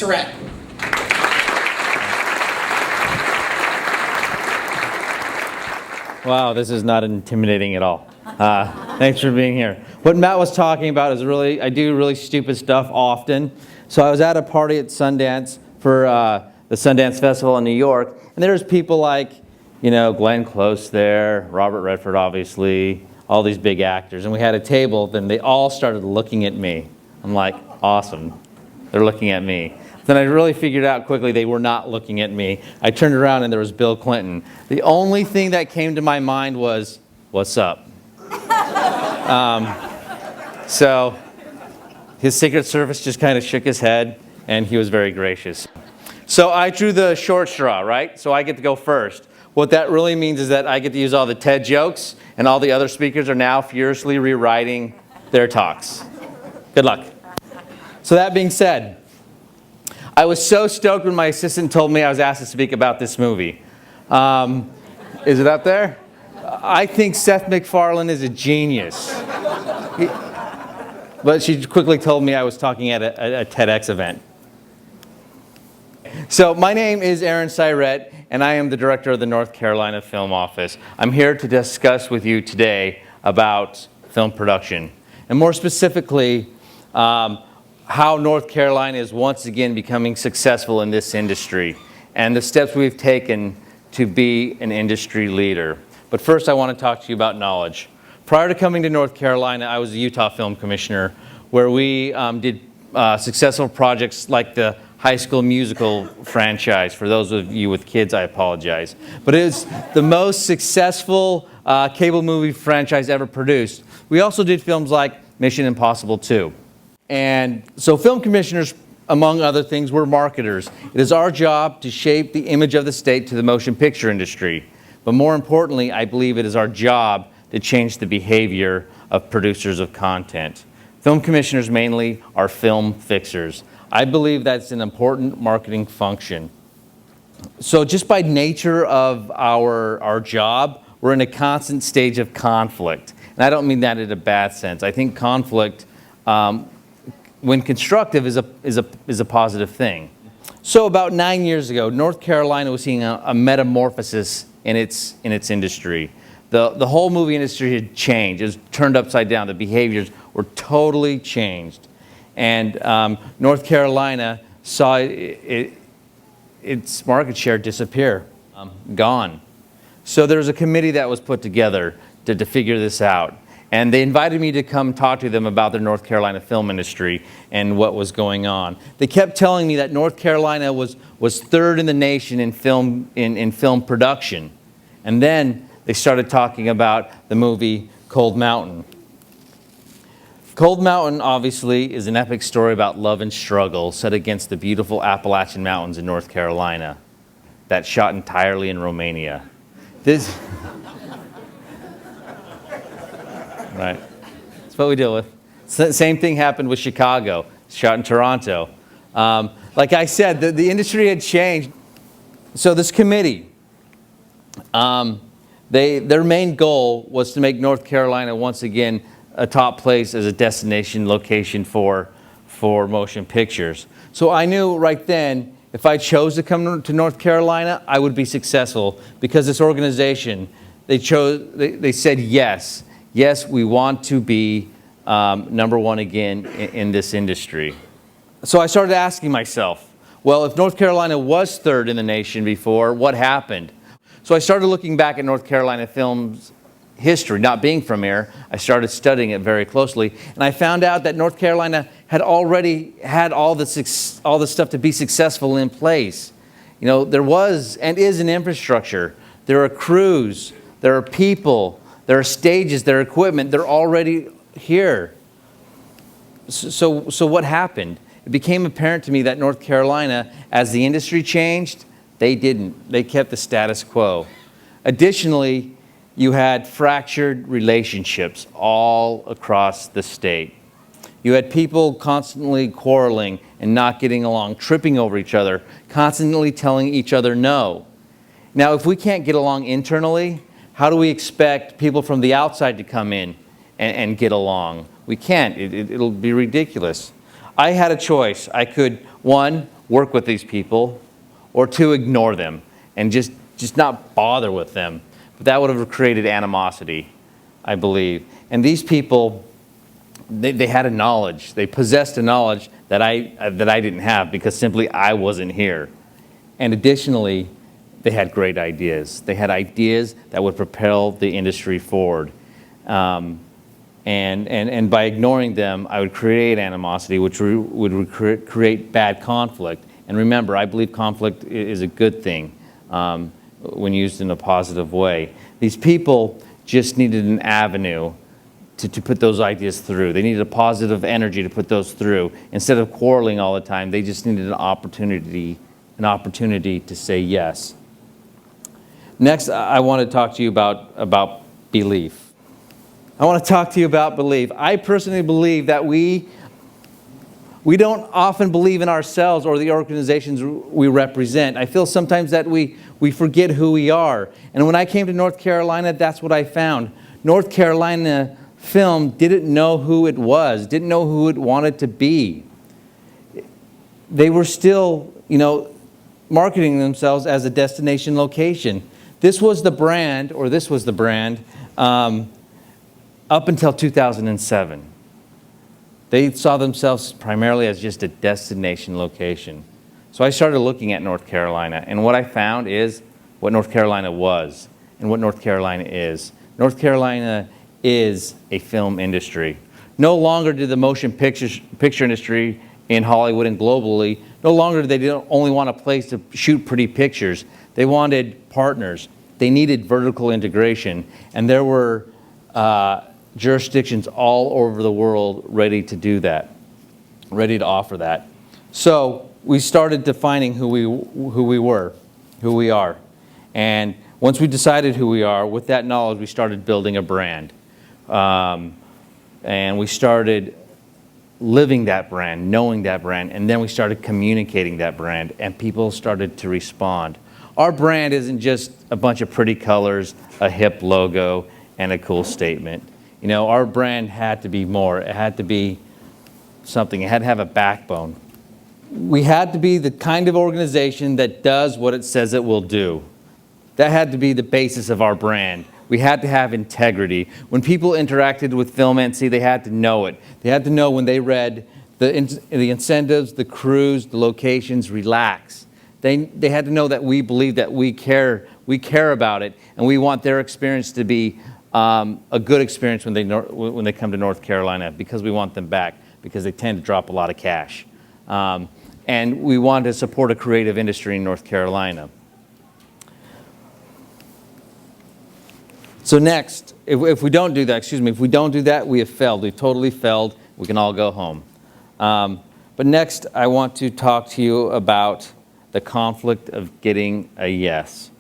Syrett. Wow, this is not intimidating at all. Thanks for being here. What Matt was talking about is I do really stupid stuff often. So I was at a party at Sundance for the Sundance Festival in New York, and there's people like, Glenn Close there, Robert Redford obviously, all these big actors. And we had a table, then they all started looking at me. I'm like, awesome, they're looking at me. Then I really figured out quickly they were not looking at me. I turned around and there was Bill Clinton. The only thing that came to my mind was, what's up? So his Secret Service just kind of shook his head and he was very gracious. So I drew the short straw, right? So I get to go first. What that really means is that I get to use all the TED jokes and all the other speakers are now furiously rewriting their talks. Good luck. So that being said, I was so stoked when my assistant told me I was asked to speak about this movie. Is it up there? I think Seth MacFarlane is a genius. But she quickly told me I was talking at a TEDx event. So my name is Syrett, and I am the director of the North Carolina Film Office. I'm here to discuss with you today about film production, and more specifically, how North Carolina is once again becoming successful in this industry and the steps we've taken to be an industry leader. But first I want to talk to you about knowledge. Prior to coming to North Carolina, I was a Utah Film Commissioner where we did successful projects like the High School Musical franchise. For those of you with kids, I apologize. But it is the most successful cable movie franchise ever produced. We also did films like Mission Impossible 2. And so film commissioners, among other things, were marketers. It is our job to shape the image of the state to the motion picture industry. But more importantly, I believe it is our job to change the behavior of producers of content. Film commissioners mainly are film fixers. I believe that's an important marketing function. So just by nature of our job, we're in a constant stage of conflict. And I don't mean that in a bad sense. I think conflict, when constructive, is a positive thing. So about 9 years ago, North Carolina was seeing a metamorphosis in its industry. The whole movie industry had changed. It was turned upside down. The behaviors were totally changed. And North Carolina saw its market share disappear, gone. So there was a committee that was put together to figure this out. And they invited me to come talk to them about the North Carolina film industry and what was going on. They kept telling me that North Carolina was third in the nation in film production. And then they started talking about the movie Cold Mountain. Cold Mountain, obviously, is an epic story about love and struggle set against the beautiful Appalachian Mountains in North Carolina that's shot entirely in Romania. Right. That's what we deal with. Same thing happened with Chicago. It's shot in Toronto. Like I said, the industry had changed. So this committee, their main goal was to make North Carolina once again a top place as a destination location for motion pictures. So I knew right then, if I chose to come to North Carolina, I would be successful because this organization, they said yes. Yes, we want to be number one again in this industry. So I started asking myself, well, if North Carolina was third in the nation before, what happened? So I started looking back at North Carolina film's history. Not being from here, I started studying it very closely, and I found out that North Carolina had already had all the stuff to be successful in place. There was and is an infrastructure. There are crews, there are people, there are stages, there are equipment, they're already here. So what happened? It became apparent to me that North Carolina, as the industry changed, they didn't. They kept the status quo. Additionally, you had fractured relationships all across the state. You had people constantly quarreling and not getting along, tripping over each other, constantly telling each other no. Now, if we can't get along internally, how do we expect people from the outside to come in and get along? We can't. It'll be ridiculous. I had a choice. I could, one, work with these people or to ignore them and just not bother with them. But that would have created animosity, I believe. And these people, they had a knowledge. They possessed a knowledge that I didn't have because simply I wasn't here. And additionally, they had great ideas. They had ideas that would propel the industry forward. And by ignoring them, I would create animosity, which would create bad conflict. And remember, I believe conflict is a good thing when used in a positive way. These people just needed an avenue to put those ideas through. They needed a positive energy to put those through. Instead of quarreling all the time, they just needed an opportunity to say yes. Next, I want to talk to you about belief. I want to talk to you about belief. I personally believe that we don't often believe in ourselves or the organizations we represent. I feel sometimes that we forget who we are. And when I came to North Carolina, that's what I found. North Carolina Film didn't know who it was, didn't know who it wanted to be. They were still, marketing themselves as a destination location. This was the brand up until 2007. They saw themselves primarily as just a destination location. So I started looking at North Carolina, and what I found is what North Carolina was and what North Carolina is. North Carolina is a film industry. No longer did the motion picture industry in Hollywood and globally, no longer did they only want a place to shoot pretty pictures. They wanted partners. They needed vertical integration, and there were jurisdictions all over the world ready to do that, ready to offer that. So we started defining who we are. And once we decided who we are, with that knowledge, we started building a brand. And we started living that brand, knowing that brand, and then we started communicating that brand, and people started to respond. Our brand isn't just a bunch of pretty colors, a hip logo, and a cool statement. Our brand had to be more. It had to be something. It had to have a backbone. We had to be the kind of organization that does what it says it will do. That had to be the basis of our brand. We had to have integrity. When people interacted with Film NC, they had to know it. They had to know when they read the incentives, the crews, the locations, relax. They had to know that we believe that we care about it, and we want their experience to be a good experience when they come to North Carolina, because we want them back, because they tend to drop a lot of cash. And we want to support a creative industry in North Carolina. So next, if we don't do that, we have failed. We've totally failed. We can all go home. But next, I want to talk to you about the conflict of getting a yes.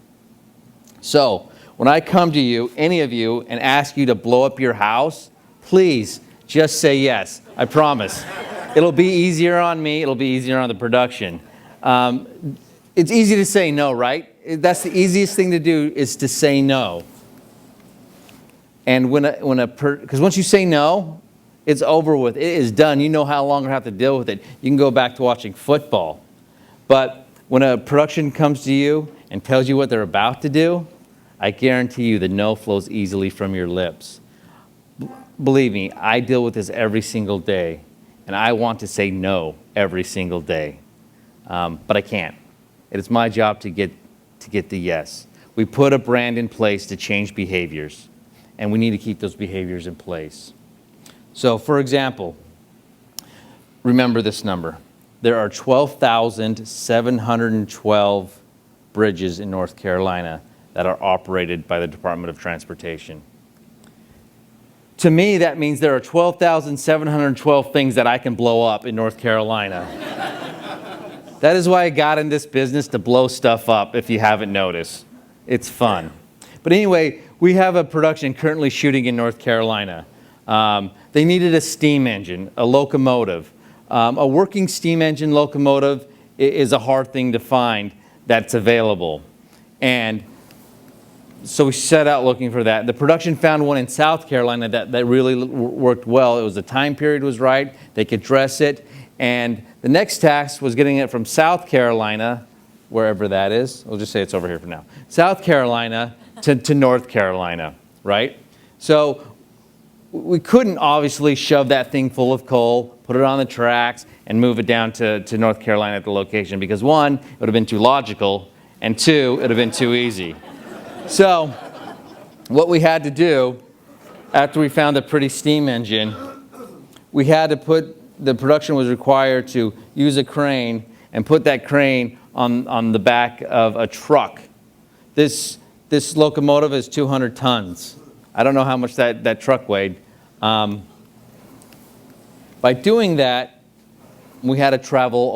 So when I come to you, any of you, and ask you to blow up your house, please just say yes. I promise. It'll be easier on me. It'll be easier on the production. It's easy to say no, right? That's the easiest thing to do, is to say no. And because once you say no, it's over with. It is done. You no longer have to deal with it. You can go back to watching football. But when a production comes to you and tells you what they're about to do, I guarantee you the no flows easily from your lips. Believe me, I deal with this every single day, and I want to say no every single day, but I can't. It is my job to get the yes. We put a brand in place to change behaviors, and we need to keep those behaviors in place. So, for example, remember this number. There are 12,712 bridges in North Carolina that are operated by the Department of Transportation. To me, that means there are 12,712 things that I can blow up in North Carolina. That is why I got in this business, to blow stuff up, if you haven't noticed. It's fun. But anyway, we have a production currently shooting in North Carolina. They needed a steam engine, a locomotive. A working steam engine locomotive is a hard thing to find that's available. And so we set out looking for that. The production found one in South Carolina that really worked well. The time period was right. They could dress it. And the next task was getting it from South Carolina, wherever that is. We'll just say it's over here for now. South Carolina to North Carolina, right? So we couldn't obviously shove that thing full of coal, put it on the tracks, and move it down to North Carolina at the location, because one, it would have been too logical, and two, it would have been too easy. So what we had to do, after we found a pretty steam engine, we had to the production was required to use a crane and put that crane on the back of a truck. This locomotive is 200 tons. I don't know how much that truck weighed. By doing that, we had to travel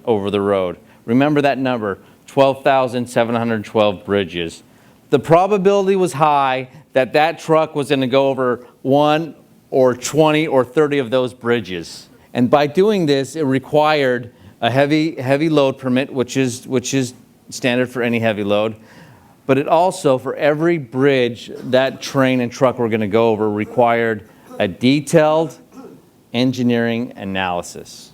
over the road. Remember that number, 12,712 bridges. The probability was high that truck was going to go over 1 or 20 or 30 of those bridges. And by doing this, it required a heavy load permit, which is standard for any heavy load. But it also, for every bridge that train and truck were going to go over, required a detailed engineering analysis.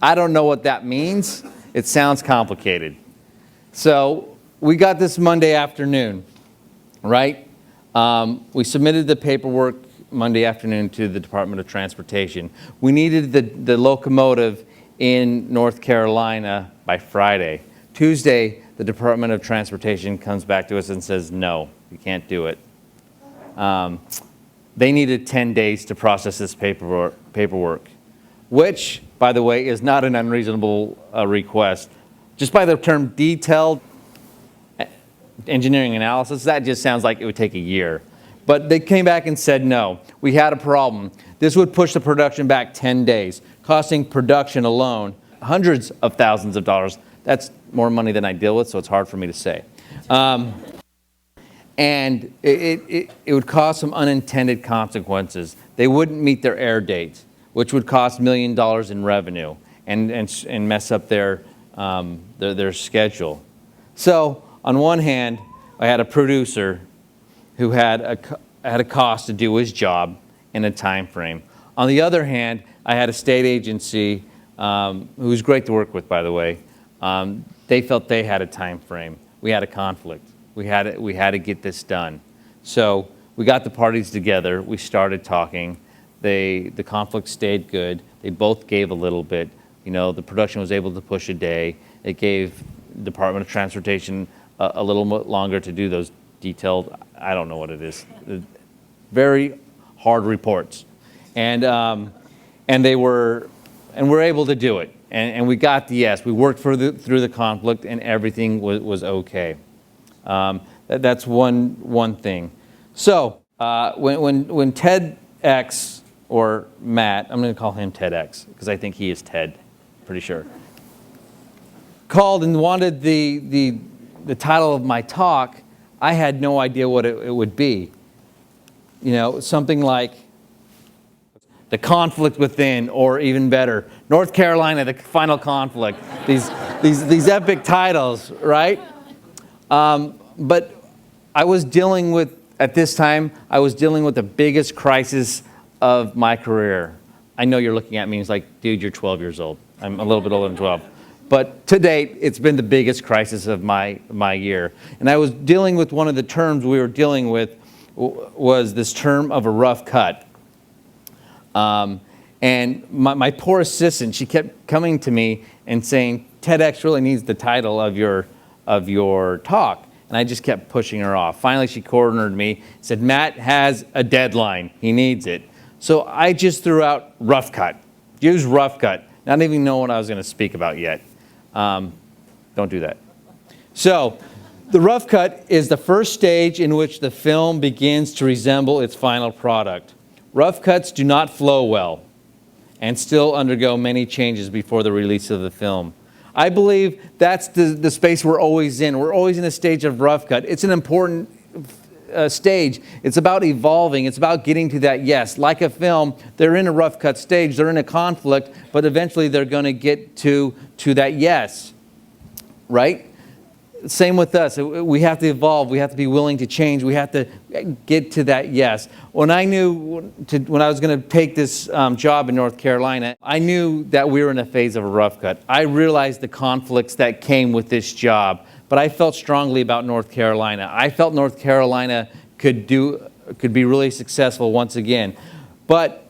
I don't know what that means. It sounds complicated. So we got this Monday afternoon, right? We submitted the paperwork Monday afternoon to the Department of Transportation. We needed the locomotive in North Carolina by Friday. Tuesday, the Department of Transportation comes back to us and says, no, you can't do it. They needed 10 days to process this paperwork, which, by the way, is not an unreasonable request. Just by the term detailed engineering analysis, that just sounds like it would take a year. But they came back and said, no, we had a problem. This would push the production back 10 days, costing production alone hundreds of thousands of dollars. That's more money than I deal with, so it's hard for me to say. And it would cause some unintended consequences. They wouldn't meet their air dates, which would cost $1 million in revenue and mess up their schedule. So on one hand, I had a producer who had a cost to do his job in a time frame. On the other hand, I had a state agency who was great to work with, by the way. They felt they had a time frame. We had a conflict. We had to get this done. So we got the parties together. We started talking. The conflict stayed good. They both gave a little bit. You know, the production was able to push a day. It gave the Department of Transportation a little bit longer to do those detailed, I don't know what it is, very hard reports. And we're able to do it. And we got the yes. We worked through the conflict, and everything was okay. That's one thing. So when TEDx, or Matt, I'm going to call him TEDx because I think he is Ted, pretty sure, called and wanted the title of my talk, I had no idea what it would be. You know, something like The Conflict Within, or even better, North Carolina, the Final Conflict. These epic titles, right? But I was dealing with, at this time, I was dealing with the biggest crisis of my career. I know you're looking at me and it's like, dude, you're 12 years old. I'm a little bit older than 12. But to date, it's been the biggest crisis of my year. And I was dealing with one of the terms we were dealing with was this term of a rough cut. And my poor assistant, she kept coming to me and saying, TEDx really needs the title of your talk. And I just kept pushing her off. Finally, she cornered me, said, Matt has a deadline. He needs it. So I just threw out rough cut. Use rough cut. Not even know what I was going to speak about yet. Don't do that. So the rough cut is the first stage in which the film begins to resemble its final product. Rough cuts do not flow well and still undergo many changes before the release of the film. I believe that's the space we're always in. We're always in a stage of rough cut. It's an important stage. It's about evolving. It's about getting to that yes. Like a film, they're in a rough cut stage. They're in a conflict, but eventually they're going to get to that yes, right? same with us. We have to evolve. We have to be willing to change. We have to get to that yes. When I was going to take this job in North Carolina, I knew that we were in a phase of a rough cut. I realized the conflicts that came with this job, but I felt strongly about North Carolina. I felt North Carolina could be really successful once again. But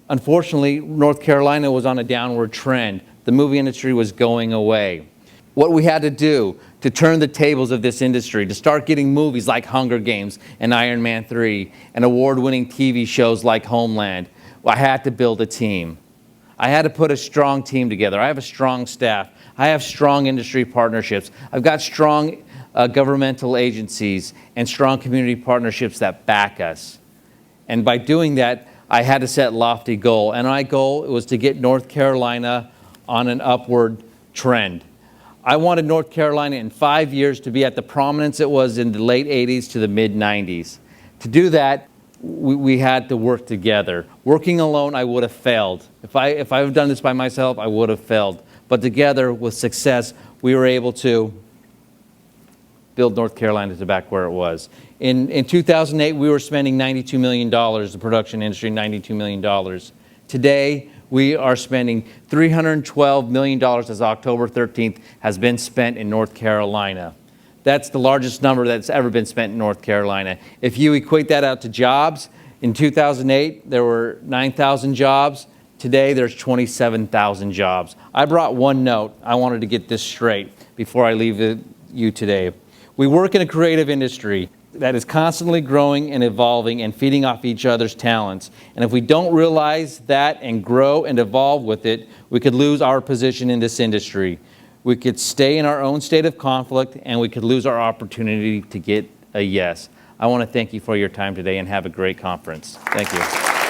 unfortunately, North Carolina was on a downward trend. The movie industry was going away. What we had to do to turn the tables of this industry, to start getting movies like Hunger Games and Iron Man 3 and award-winning TV shows like Homeland, I had to build a team. I had to put a strong team together. I have a strong staff. I have strong industry partnerships. I've got strong governmental agencies and strong community partnerships that back us. And by doing that, I had to set a lofty goal. And my goal was to get North Carolina on an upward trend. I wanted North Carolina in 5 years to be at the prominence it was in the late 80s to the mid 90s. To do that, we had to work together. Working alone, I would have failed. If I had done this by myself, I would have failed. But together, with success, we were able to build North Carolina to back where it was. In 2008, we were spending $92 million, the production industry, $92 million. Today, we are spending $312 million as October 13th has been spent in North Carolina. That's the largest number that's ever been spent in North Carolina. If you equate that out to jobs, in 2008, there were 9,000 jobs. Today, there's 27,000 jobs. I brought one note. I wanted to get this straight before I leave you today. We work in a creative industry that is constantly growing and evolving and feeding off each other's talents. And if we don't realize that and grow and evolve with it, we could lose our position in this industry. We could stay in our own state of conflict, and we could lose our opportunity to get a yes. I want to thank you for your time today and have a great conference. Thank you.